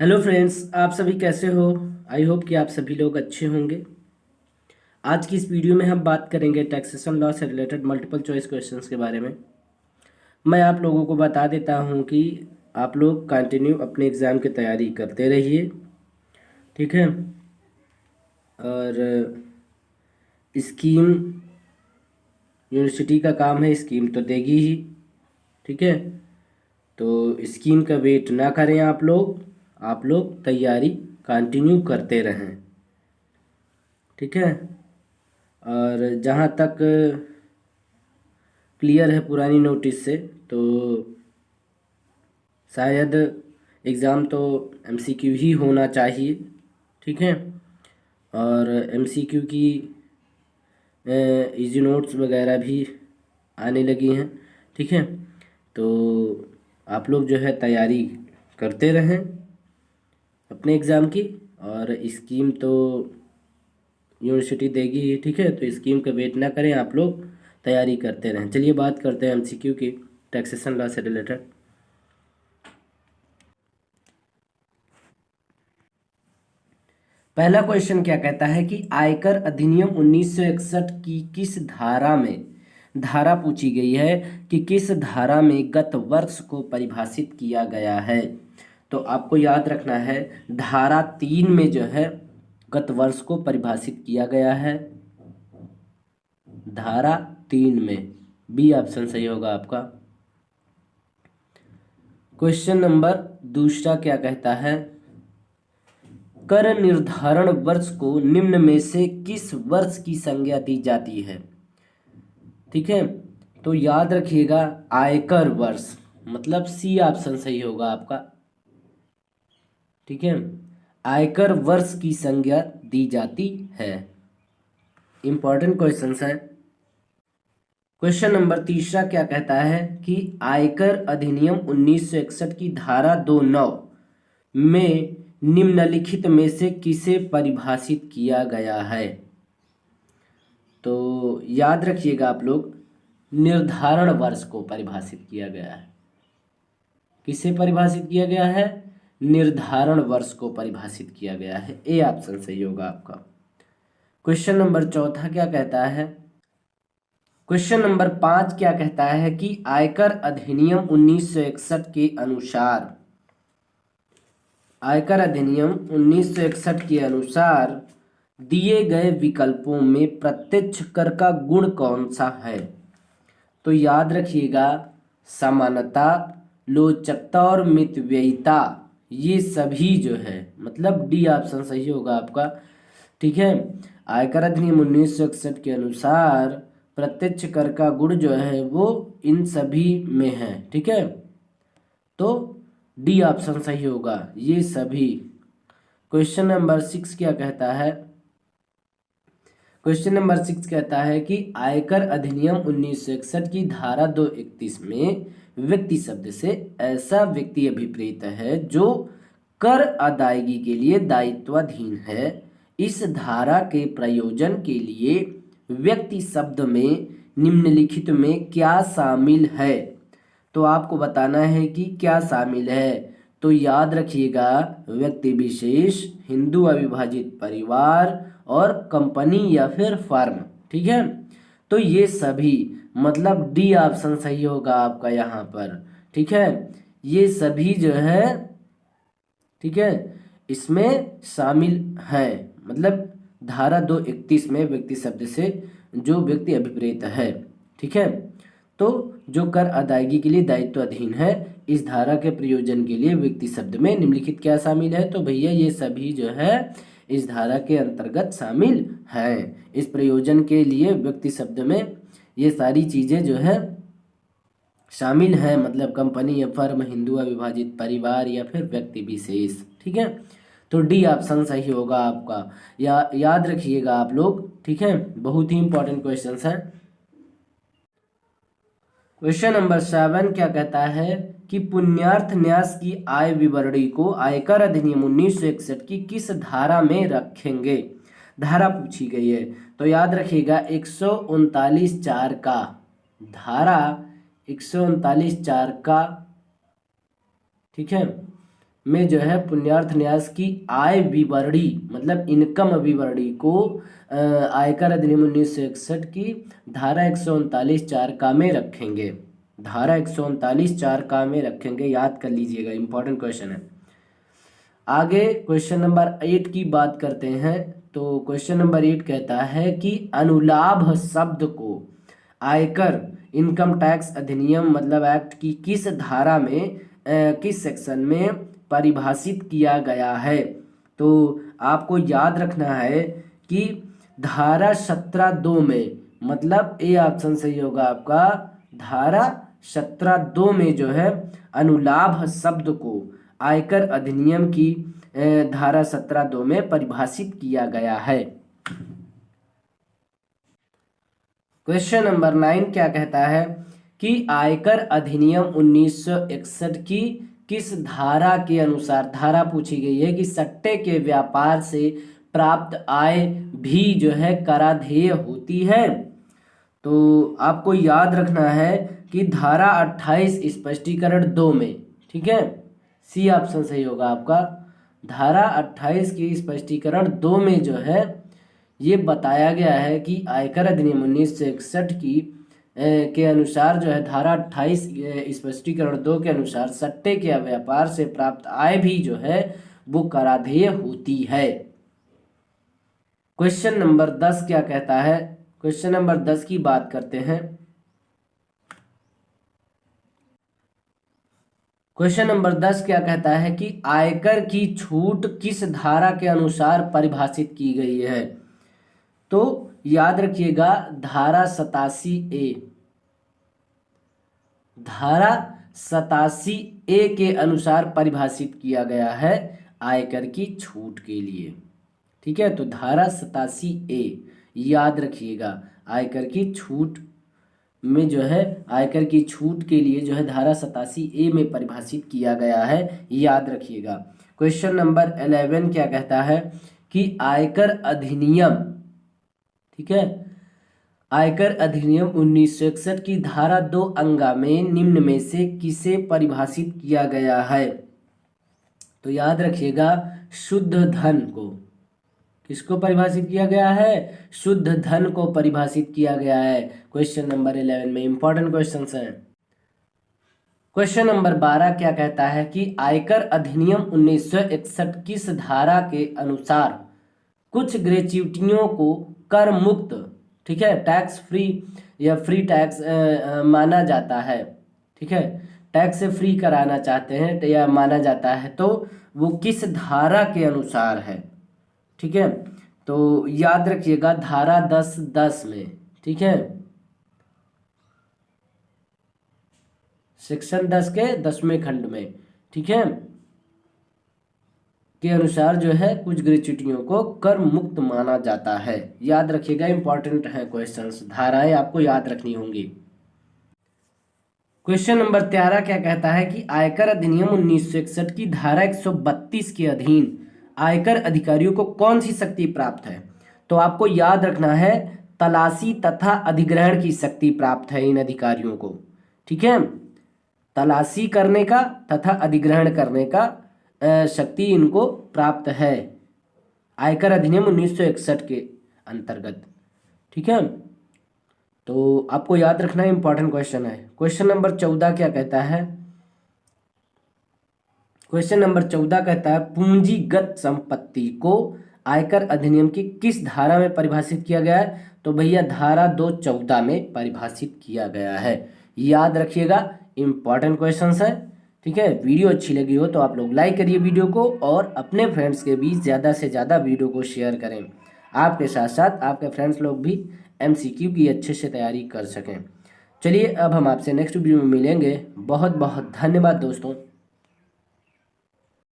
Hello friends, आप सभी कैसे हो। आई होप कि आप सभी लोग अच्छे होंगे। आज की इस वीडियो में हम बात करेंगे टैक्सेशन लॉ से रिलेटेड मल्टीपल चॉइस क्वेश्चंस के बारे में। मैं आप लोगों को बता देता हूं कि आप लोग कंटिन्यू अपने एग्ज़ाम की तैयारी करते रहिए, ठीक है। और स्कीम यूनिवर्सिटी का काम है, स्कीम तो देगी ही, ठीक है। तो स्कीम का वेट ना करें, आप लोग तैयारी कंटिन्यू करते रहें, ठीक है। और जहाँ तक क्लियर है पुरानी नोटिस से, तो शायद एग्ज़ाम तो एमसीक्यू ही होना चाहिए, ठीक है। और एमसीक्यू की इजी नोट्स वगैरह भी आने लगी हैं, ठीक है। तो आप लोग जो है तैयारी करते रहें अपने एग्ज़ाम की। और स्कीम तो यूनिवर्सिटी देगी ही, ठीक है। तो स्कीम का वेट ना करें, आप लोग तैयारी करते रहें। चलिए बात करते हैं एमसीक्यू की, टैक्सेशन लॉ से रिलेटेड। पहला क्वेश्चन क्या कहता है कि आयकर अधिनियम 1961 की किस धारा में, धारा पूछी गई है कि किस धारा में गत वर्ष को परिभाषित किया गया है। तो आपको याद रखना है, धारा 3 में जो है गत वर्ष को परिभाषित किया गया है। धारा 3 में बी ऑप्शन सही होगा आपका। क्वेश्चन नंबर दूसरा क्या कहता है, कर निर्धारण वर्ष को निम्न में से किस वर्ष की संज्ञा दी जाती है, ठीक है। तो याद रखिएगा, आयकर वर्ष मतलब सी ऑप्शन सही होगा आपका, ठीक है। आयकर वर्ष की संज्ञा दी जाती है। इंपॉर्टेंट क्वेश्चन है। क्वेश्चन नंबर तीसरा क्या कहता है कि आयकर अधिनियम 1961 की धारा 2(9) में निम्नलिखित में से किसे परिभाषित किया गया है। तो याद रखिएगा आप लोग, निर्धारण वर्ष को परिभाषित किया गया है। किसे परिभाषित किया गया है? निर्धारण वर्ष को परिभाषित किया गया है। ए ऑप्शन सही होगा आपका। क्वेश्चन नंबर चौथा क्या कहता है, क्वेश्चन नंबर 5 क्या कहता है कि आयकर अधिनियम 1961 के अनुसार, आयकर अधिनियम 1961 के अनुसार दिए गए विकल्पों में प्रत्यक्ष कर का गुण कौन सा है। तो याद रखिएगा, समानता, लोचकता और मितव्ययिता, ये सभी जो है मतलब डी ऑप्शन सही होगा आपका, ठीक है। आयकर अधिनियम 1961 के अनुसार प्रत्यक्ष कर का गुण जो है वो इन सभी में है, ठीक है। तो डी ऑप्शन सही होगा, ये सभी। क्वेश्चन नंबर 6 क्या कहता है, क्वेश्चन नंबर 6 कहता है कि आयकर अधिनियम 1961 की धारा 231 में व्यक्ति शब्द से ऐसा व्यक्ति अभिप्रेत है जो कर अदायगी के लिए दायित्वाधीन है। इस धारा के प्रयोजन के लिए व्यक्ति शब्द में निम्नलिखित में क्या शामिल है। तो आपको बताना है कि क्या शामिल है। तो याद रखिएगा, व्यक्ति विशेष, हिंदू अविभाजित परिवार और कंपनी या फिर फर्म, ठीक है। तो ये सभी मतलब डी ऑप्शन सही होगा आपका यहाँ पर, ठीक है। ये सभी जो है, ठीक है, इसमें शामिल है। मतलब धारा 231 में व्यक्ति शब्द से जो व्यक्ति अभिप्रेत है, ठीक है। तो जो कर अदायगी के लिए दायित्वाधीन है, इस धारा के प्रयोजन के लिए व्यक्ति शब्द में निम्नलिखित क्या शामिल है। तो भैया ये सभी जो है इस धारा के अंतर्गत शामिल हैं। इस प्रयोजन के लिए व्यक्ति शब्द में ये सारी चीज़ें जो है शामिल हैं, मतलब कंपनी या फर्म, हिंदू अविभाजित परिवार या फिर व्यक्ति विशेष, ठीक है। तो डी ऑप्शन सही होगा आपका। याद रखिएगा आप लोग, ठीक है। बहुत ही इंपॉर्टेंट क्वेश्चन है। क्वेश्चन नंबर 7 क्या कहता है कि पुण्यार्थ न्यास की आय विवरणी को आयकर अधिनियम 1961 की किस धारा में रखेंगे। धारा पूछी गई है। तो याद रखिएगा, 139(4) का, धारा 139(4) का, ठीक है। में जो है पुण्यार्थ न्यास की आय विवरणी मतलब इनकम विवरणी को आयकर अधिनियम 1961 की धारा 139(4) का में रखेंगे। धारा 139(4) का में रखेंगे, याद कर लीजिएगा, इंपॉर्टेंट क्वेश्चन है। आगे क्वेश्चन नंबर 8 की बात करते हैं। तो क्वेश्चन नंबर 8 कहता है कि अनुलाभ शब्द को आयकर इनकम टैक्स अधिनियम मतलब एक्ट की किस धारा में किस सेक्शन में परिभाषित किया गया है। तो आपको याद रखना है कि धारा 17(2) में मतलब ए ऑप्शन सही होगा आपका। धारा 17(2) में जो है अनुलाभ शब्द को आयकर अधिनियम की धारा 17(2) में परिभाषित किया गया है। क्वेश्चन नंबर 9 क्या कहता है कि आयकर अधिनियम 1961 की किस धारा के अनुसार, धारा पूछी गई है कि सट्टे के व्यापार से प्राप्त आय भी जो है कराधेय होती है। तो आपको याद रखना है कि धारा 28 स्पष्टीकरण 2 में, ठीक है, सी ऑप्शन सही होगा आपका। धारा 28 की स्पष्टीकरण 2 में जो है ये बताया गया है कि आयकर अधिनियम 1961 की के अनुसार जो है धारा 28 स्पष्टीकरण 2 के अनुसार सट्टे के व्यापार से प्राप्त आय भी जो है वो कराधेय होती है। क्वेश्चन नंबर 10 क्या कहता है, क्वेश्चन नंबर 10 की बात करते हैं। क्वेश्चन नंबर 10 क्या कहता है कि आयकर की छूट किस धारा के अनुसार परिभाषित की गई है। तो याद रखिएगा धारा 87(a), धारा 87(a) के अनुसार परिभाषित किया गया है आयकर की छूट के लिए, ठीक है। तो धारा 87(a) याद रखिएगा, आयकर की छूट में जो है आयकर की छूट के लिए जो है धारा 87(a) में परिभाषित किया गया है, याद रखिएगा। क्वेश्चन नंबर 11 क्या कहता है कि आयकर अधिनियम, ठीक है, आयकर अधिनियम 1961 की धारा 2 अंगा में निम्न में से किसे परिभाषित किया गया है। तो याद रखिएगा शुद्ध धन को, किसको परिभाषित किया गया है, शुद्ध धन को परिभाषित किया गया है। क्वेश्चन नंबर 11 में इंपॉर्टेंट क्वेश्चन है। क्वेश्चन नंबर 12 क्या कहता है कि आयकर अधिनियम 1961 किस धारा के अनुसार कुछ ग्रेच्युटियों को कर मुक्त, ठीक है, टैक्स फ्री या फ्री टैक्स माना जाता है, ठीक है, टैक्स से फ्री कराना चाहते हैं तो या माना जाता है, तो वो किस धारा के अनुसार है, ठीक है। तो याद रखिएगा धारा 10(10) में, ठीक है, सेक्शन 10 के 10वें खंड में, ठीक है, के अनुसार जो है कुछ ग्रेच्युटियों को कर मुक्त माना जाता है। याद रखिएगा, इंपॉर्टेंट है क्वेश्चंस, धाराएं आपको याद रखनी होंगी। क्वेश्चन नंबर 13 क्या कहता है कि आयकर अधिनियम 1961 की धारा 132 के अधीन आयकर अधिकारियों को कौन सी शक्ति प्राप्त है। तो आपको याद रखना है तलाशी तथा अधिग्रहण की शक्ति प्राप्त है इन अधिकारियों को, ठीक है, तलाशी करने का तथा अधिग्रहण करने का शक्ति इनको प्राप्त है आयकर अधिनियम 1961 के अंतर्गत, ठीक है। तो आपको याद रखना इंपॉर्टेंट क्वेश्चन है। क्वेश्चन नंबर 14 क्या कहता है, क्वेश्चन नंबर 14 कहता है पूंजीगत संपत्ति को आयकर अधिनियम की किस धारा में परिभाषित किया गया है। तो भैया धारा 214 में परिभाषित किया गया है, याद रखिएगा, इंपॉर्टेंट क्वेश्चंस है, ठीक है। वीडियो अच्छी लगी हो तो आप लोग लाइक करिए वीडियो को और अपने फ्रेंड्स के बीच ज़्यादा से ज़्यादा वीडियो को शेयर करें, आपके साथ साथ आपके फ्रेंड्स लोग भी MCQ की अच्छे से तैयारी कर सकें। चलिए अब हम आपसे नेक्स्ट वीडियो में मिलेंगे। बहुत बहुत धन्यवाद दोस्तों।